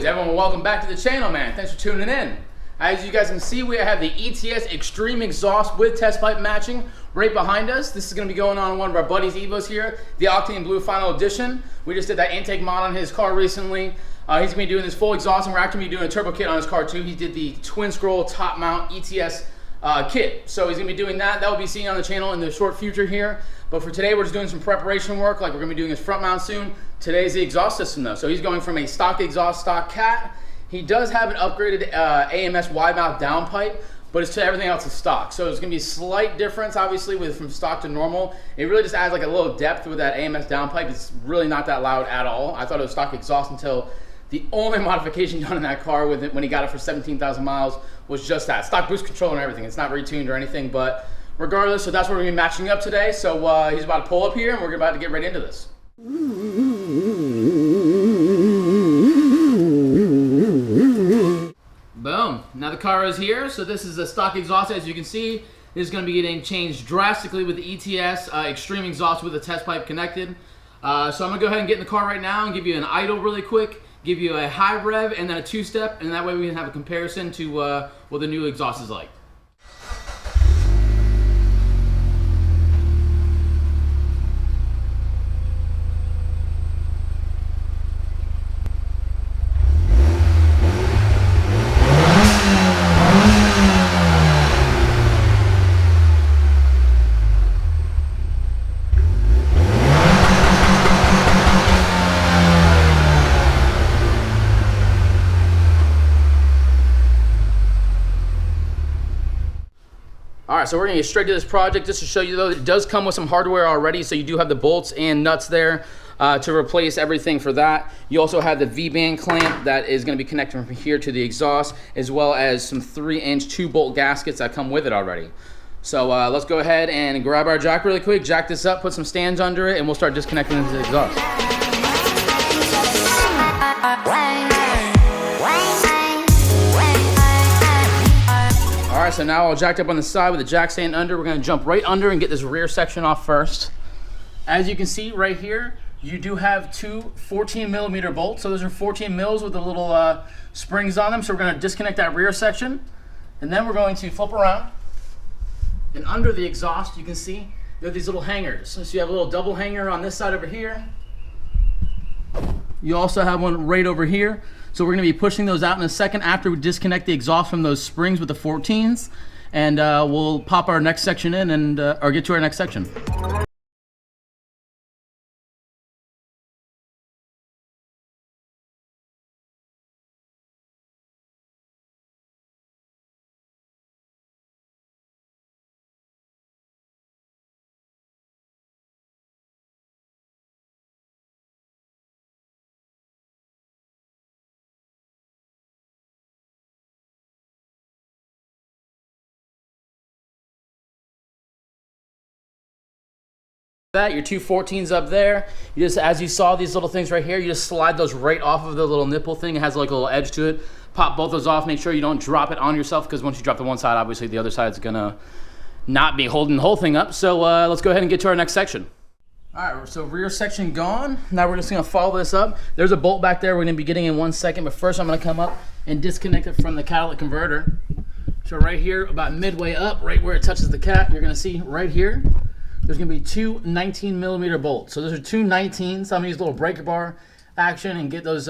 good? Everyone, welcome back to the channel, man. Thanks for tuning in. As you guys can see, we have the ETS Extreme Exhaust with test pipe matching right behind us. This is going to be going on one of our buddies' Evos here, the Octane Blue Final Edition. We just did that intake mod on his car recently. He's going to be doing this full exhaust, and we're actually going to be doing a turbo kit on his car too. He did the twin scroll top mount ETS kit. So he's going to be doing that. That will be seen on the channel in the short future here. But for today, we're just doing some preparation work. Like, we're going to be doing his front mount soon. Today's the exhaust system though. So he's going from a stock exhaust, stock cat. He does have an upgraded AMS wide mouth downpipe, but it's to everything else is stock. So there's going to be a slight difference, obviously, with from stock to normal. It really just adds like a little depth with that AMS downpipe. It's really not that loud at all. I thought it was stock exhaust until the only modification done in that car with it when he got it for 17,000 miles was just that. Stock boost control and everything. It's not retuned or anything, but regardless, so that's what we're going to be matching up today. So he's about to pull up here, and we're about to get right into this. Boom. Now the car is here. So this is the stock exhaust. As you can see, this is going to be getting changed drastically with the ETS Extreme Exhaust with a test pipe connected. So I'm going to go ahead and get in the car right now and give you an idle really quick, give you a high rev and then a two-step, and that way we can have a comparison to what the new exhaust is like. Alright, so we're going to get straight to this project. Just to show you though, it does come with some hardware already, so you do have the bolts and nuts there to replace everything for that. You also have the V-band clamp that is going to be connected from here to the exhaust, as well as some 3-inch 2-bolt gaskets that come with it already. So let's go ahead and grab our jack really quick, jack this up, put some stands under it, and we'll start disconnecting into the exhaust. Alright, so now all jacked up on the side with the jack stand under. We're going to jump right under and get this rear section off first. As you can see right here, you do have two 14mm bolts. So those are 14 mils with the little springs on them. So we're going to disconnect that rear section. And then we're going to flip around. And under the exhaust, you can see there are these little hangers. So you have a little double hanger on this side over here. You also have one right over here. So we're going to be pushing those out in a second after we disconnect the exhaust from those springs with the 14s, and we'll pop our next section in and or get to our next section. That your two 14s up there, you just, as you saw these little things right here, you just slide those right off of the little nipple thing. It has like a little edge to it. Pop both those off. Make sure you don't drop it on yourself, because once you drop the one side, obviously the other side's gonna not be holding the whole thing up. So let's go ahead and get to our next section. All right, so rear section gone. Now we're just gonna follow this up. There's a bolt back there we're gonna be getting in 1 second, but first I'm gonna come up and disconnect it from the catalytic converter. So right here, about midway up, right where it touches the cat, you're gonna see right here, there's going to be two 19mm bolts. So those are two 19s. I'm going to use a little breaker bar action and get those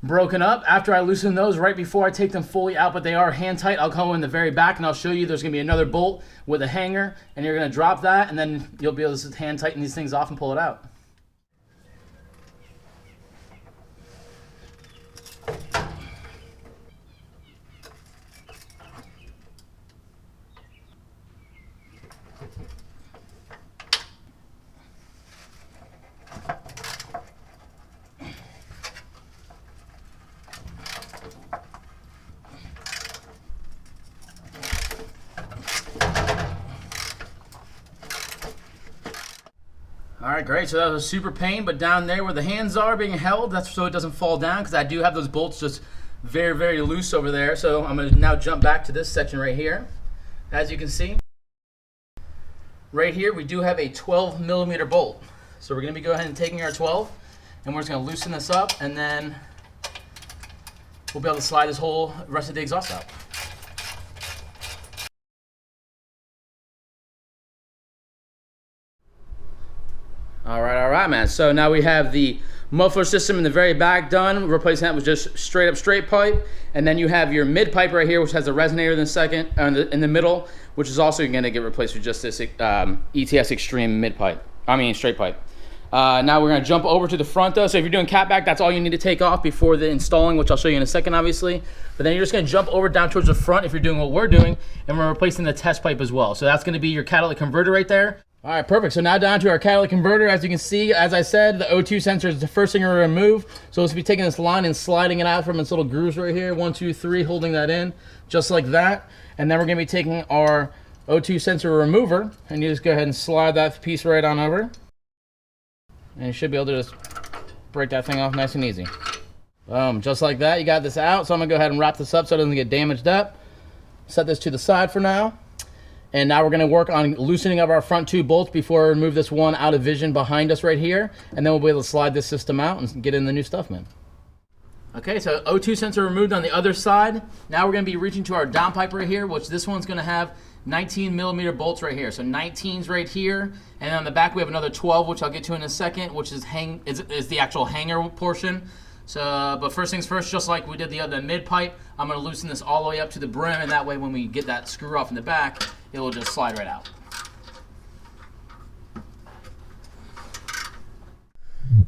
broken up. After I loosen those, right before I take them fully out, but they are hand tight, I'll come in the very back and I'll show you there's going to be another bolt with a hanger, and you're going to drop that, and then you'll be able to hand tighten these things off and pull it out. Alright, great. So that was a super pain, but down there where the hands are being held, that's so it doesn't fall down, because I do have those bolts just very, very loose over there. So I'm going to now jump back to this section right here. As you can see, right here we do have a 12mm bolt. So we're going to be going ahead and taking our 12, and we're just going to loosen this up and then we'll be able to slide this whole rest of the exhaust out. All right, man. So now we have the muffler system in the very back done. We're replacing that with just straight up straight pipe. And then you have your mid pipe right here, which has a resonator in the middle, which is also going to get replaced with just this ETS Extreme straight pipe. Now we're going to jump over to the front though. So if you're doing catback, that's all you need to take off before the installing, which I'll show you in a second, obviously. But then you're just going to jump over down towards the front if you're doing what we're doing, and we're replacing the test pipe as well. So that's going to be your catalytic converter right there. All right, perfect. So now down to our catalytic converter. As you can see, as I said, the O2 sensor is the first thing we're going to remove. So let's be taking this line and sliding it out from its little grooves right here. 1, 2, 3, holding that in just like that. And then we're going to be taking our O2 sensor remover, and you just go ahead and slide that piece right on over. And you should be able to just break that thing off nice and easy. Boom, just like that. You got this out. So I'm going to go ahead and wrap this up so it doesn't get damaged up. Set this to the side for now. And now we're going to work on loosening up our front 2 bolts before we remove this one out of vision behind us right here. And then we'll be able to slide this system out and get in the new stuff, man. Okay, so O2 sensor removed on the other side. Now we're going to be reaching to our downpipe right here, which this one's going to have 19 millimeter bolts right here. So 19's right here. And on the back we have another 12, which I'll get to in a second, which is the actual hanger portion. So, but first things first, just like we did the other mid pipe, I'm going to loosen this all the way up to the brim, and that way when we get that screw off in the back, it will just slide right out.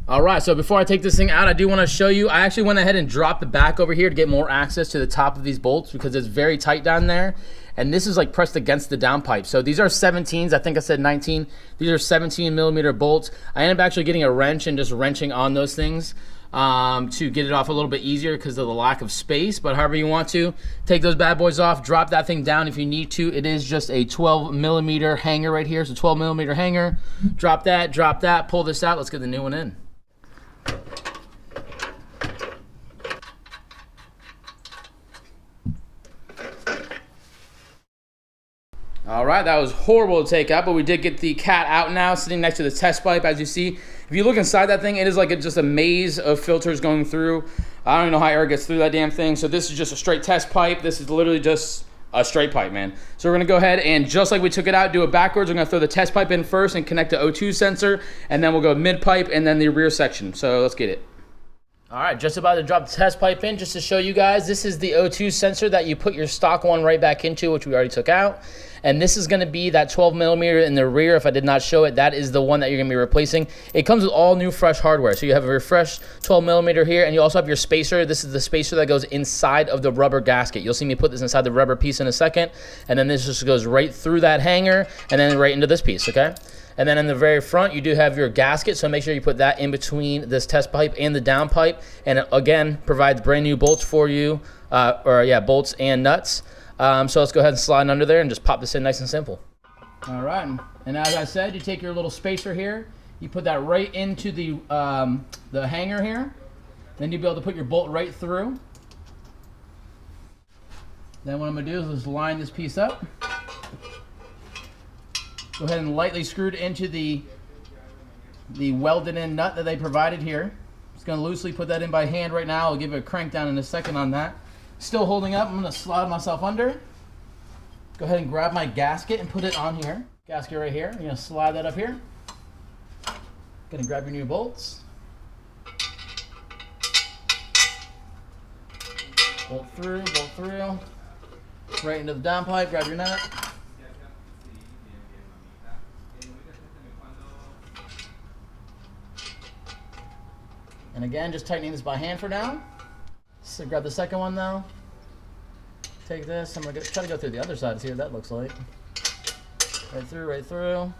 All right, so before I take this thing out, I do want to show you, I actually went ahead and dropped the back over here to get more access to the top of these bolts because it's very tight down there. And this is like pressed against the downpipe. So these are 17s, I think I said 19. These are 17 millimeter bolts. I ended up actually getting a wrench and just wrenching on those things to get it off a little bit easier because of the lack of space. But however you want to, take those bad boys off, drop that thing down if you need to. It is just a 12 millimeter hanger right here. So 12 millimeter hanger, drop that, pull this out. Let's get the new one in. All right, that was horrible to take out, but we did get the cat out now, sitting next to the test pipe. As you see, if you look inside that thing, it is like just a maze of filters going through. I don't even know how air gets through that damn thing. So this is just a straight test pipe. This is literally just a straight pipe, man. So we're gonna go ahead and just like we took it out, do it backwards. We're gonna throw the test pipe in first and connect the O2 sensor, and then we'll go mid pipe and then the rear section. So let's get it. All right, just about to drop the test pipe in just to show you guys. This is the O2 sensor that you put your stock one right back into, which we already took out. And this is gonna be that 12 millimeter in the rear. If I did not show it, that is the one that you're gonna be replacing. It comes with all new fresh hardware. So you have a refreshed 12 millimeter here, and you also have your spacer. This is the spacer that goes inside of the rubber gasket. You'll see me put this inside the rubber piece in a second. And then this just goes right through that hanger and then right into this piece, okay? And then in the very front, you do have your gasket, so make sure you put that in between this test pipe and the down pipe. And it, again, provides brand new bolts for you, bolts and nuts. So let's go ahead and slide under there and just pop this in nice and simple. All right, and as I said, you take your little spacer here, you put that right into the hanger here. Then you'll be able to put your bolt right through. Then what I'm gonna do is just line this piece up. Go ahead and lightly screw it into the welded in nut that they provided here. Just gonna loosely put that in by hand right now. I'll give it a crank down in a second on that. Still holding up, I'm gonna slide myself under. Go ahead and grab my gasket and put it on here. Gasket right here, you're gonna slide that up here. Gonna grab your new bolts. Bolt through, right into the downpipe, grab your nut. And again, just tightening this by hand for now. So grab the second one now. Take this, I'm gonna try to go through the other side to see what that looks like. Right through.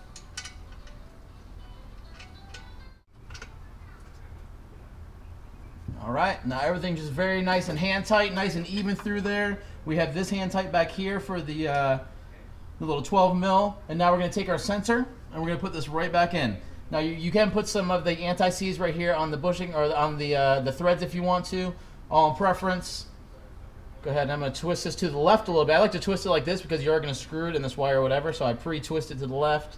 All right, now everything's just very nice and hand tight, nice and even through there. We have this hand tight back here for the little 12 mil. And now we're gonna take our sensor and we're gonna put this right back in. Now you can put some of the anti-seize right here on the bushing or on the threads if you want to, all in preference. Go ahead, and I'm going to twist this to the left a little bit. I like to twist it like this because you are going to screw it in this wire or whatever, so I pre-twist it to the left,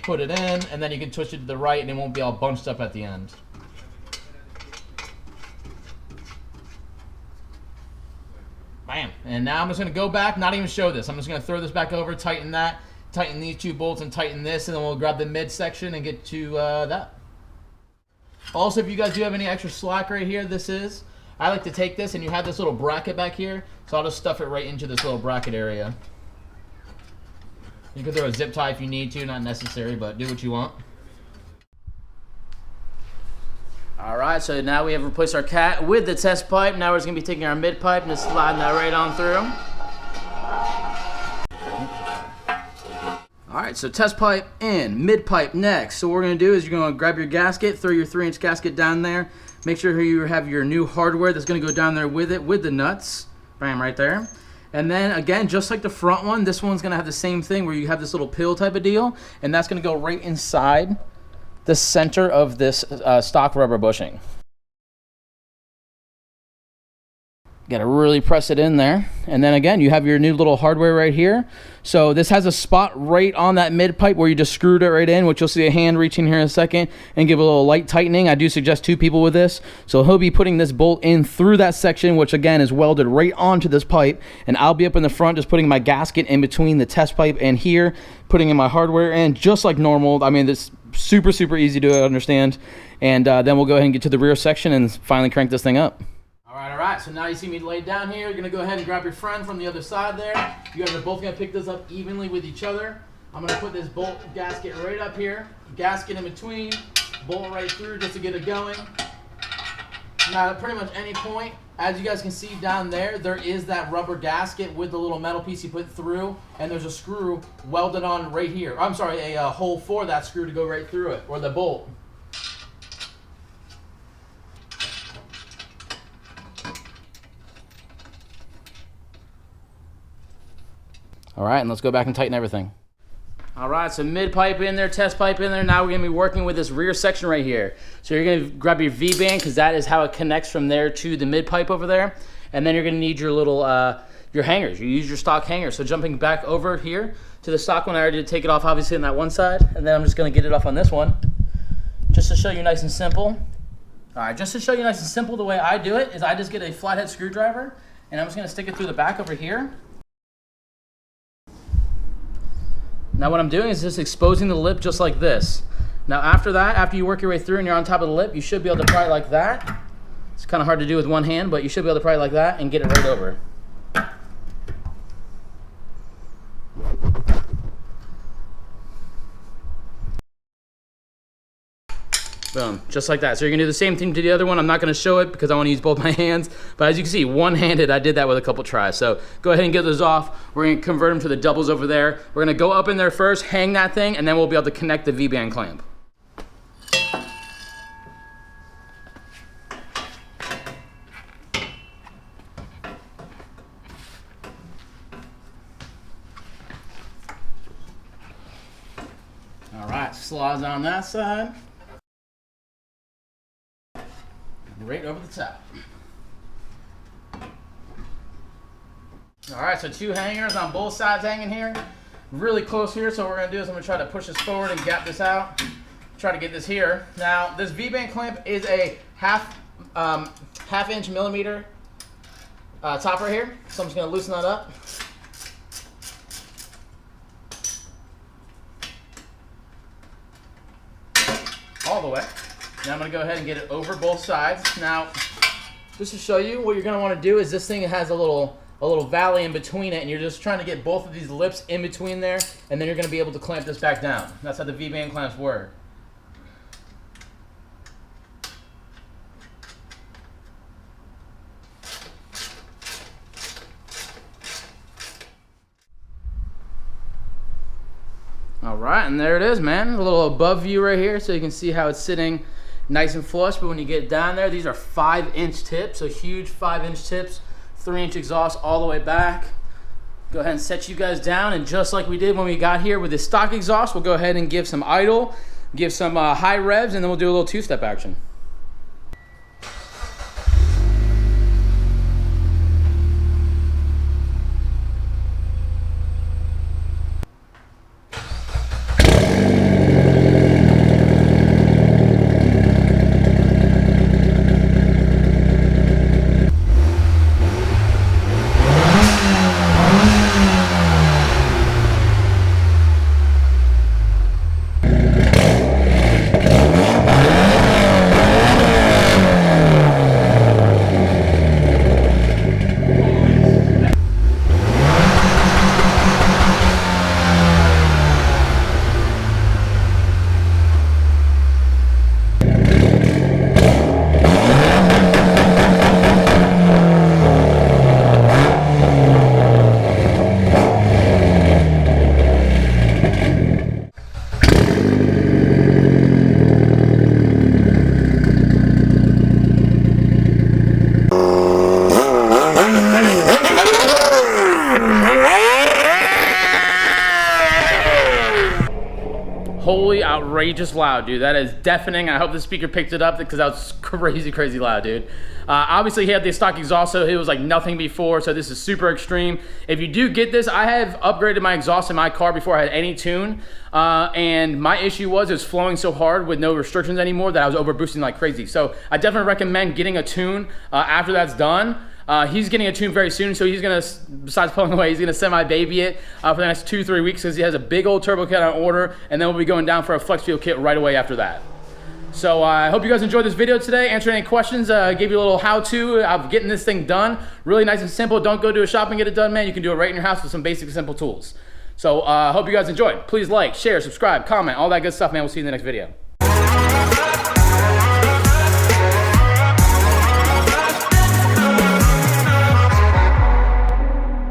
put it in, and then you can twist it to the right and it won't be all bunched up at the end. Bam. And now I'm just going to go back, not even show this. I'm just going to throw this back over, tighten that, tighten these 2 bolts, and tighten this, and then we'll grab the mid section and get to that. Also, if you guys do have any extra slack right here, I like to take this, and you have this little bracket back here, so I'll just stuff it right into this little bracket area. You can throw a zip tie if you need to, not necessary, but do what you want. All right, so now we have replaced our cat with the test pipe. Now we're just gonna be taking our mid pipe and just sliding that right on through. All right, so test pipe in, mid pipe next. So what we're gonna do is you're gonna grab your gasket, throw your 3-inch gasket down there. Make sure you have your new hardware that's gonna go down there with it, with the nuts. Bam, right there. And then again, just like the front one, this one's gonna have the same thing where you have this little pill type of deal, and that's gonna go right inside the center of this stock rubber bushing. Got to really press it in there. And then again, you have your new little hardware right here. So this has a spot right on that mid pipe where you just screwed it right in, which you'll see a hand reaching here in a second and give a little light tightening. I do suggest 2 people with this. So he'll be putting this bolt in through that section, which again is welded right onto this pipe. And I'll be up in the front just putting my gasket in between the test pipe and here, putting in my hardware in just like normal. I mean, this super easy to understand. And then we'll go ahead and get to the rear section and finally crank this thing up. All right, so now you see me laid down here. You're gonna go ahead and grab your friend from the other side there. You guys are both gonna pick this up evenly with each other. I'm gonna put this bolt gasket right up here, gasket in between, bolt right through just to get it going. Now at pretty much any point, as you guys can see down there, there is that rubber gasket with the little metal piece you put through, and there's a screw welded on right here. I'm sorry, a hole for that screw to go right through it, or the bolt. All right, and let's go back and tighten everything. All right, so mid pipe in there, test pipe in there. Now we're gonna be working with this rear section right here. So you're gonna grab your V-band because that is how it connects from there to the mid pipe over there. And then you're gonna need your little, your hangers. You use your stock hangers. So jumping back over here to the stock one, I already did take it off obviously on that one side. And then I'm just gonna get it off on this one. Just to show you nice and simple. All right, just to show you nice and simple, the way I do it is I just get a flathead screwdriver and I'm just gonna stick it through the back over here. Now what I'm doing is just exposing the lip just like this. Now after that, after you work your way through and you're on top of the lip, you should be able to pry it like that. It's kind of hard to do with one hand, but you should be able to pry it like that and get it right over. Boom, just like that. So you're gonna do the same thing to the other one. I'm not gonna show it because I wanna use both my hands, but as you can see, one-handed, I did that with a couple tries. So go ahead and get those off. We're gonna convert them to the doubles over there. We're gonna go up in there first, hang that thing, and then we'll be able to connect the V-band clamp. All right, slides on that side. Right over the top. All right, so 2 hangers on both sides hanging here. Really close here, so what we're gonna do is I'm gonna try to push this forward and gap this out. Try to get this here. Now, this V-band clamp is a half inch millimeter top right here. So I'm just gonna loosen that up. All the way. Now I'm gonna go ahead and get it over both sides. Now, just to show you, what you're gonna wanna do is this thing has a little valley in between it, and you're just trying to get both of these lips in between there, and then you're gonna be able to clamp this back down. That's how the V-band clamps work. All right, and there it is, man. A little above view right here, so you can see how it's sitting nice and flush, but when you get down there, these are 5-inch tips, so huge 5-inch tips, 3-inch exhaust all the way back. Go ahead and set you guys down, and just like we did when we got here with the stock exhaust, we'll go ahead and give some idle, give some high revs, and then we'll do a little 2-step action. Holy outrageous loud, dude. That is deafening. I hope the speaker picked it up because that was crazy, crazy loud, dude. Obviously, he had the stock exhaust, so it was like nothing before, so this is super extreme. If you do get this, I have upgraded my exhaust in my car before I had any tune, and my issue was it was flowing so hard with no restrictions anymore that I was over boosting like crazy. So I definitely recommend getting a tune after that's done. He's getting a tune very soon, so he's gonna, besides pulling away, he's gonna semi-baby it for the next 2-3 weeks because he has a big old turbo kit on order, and then we'll be going down for a flex fuel kit right away after that. So I hope you guys enjoyed this video today. Answer any questions, gave you a little how-to of getting this thing done. Really nice and simple. Don't go to a shop and get it done, man. You can do it right in your house with some basic, simple tools. So hope you guys enjoyed. Please like, share, subscribe, comment, all that good stuff, man. We'll see you in the next video.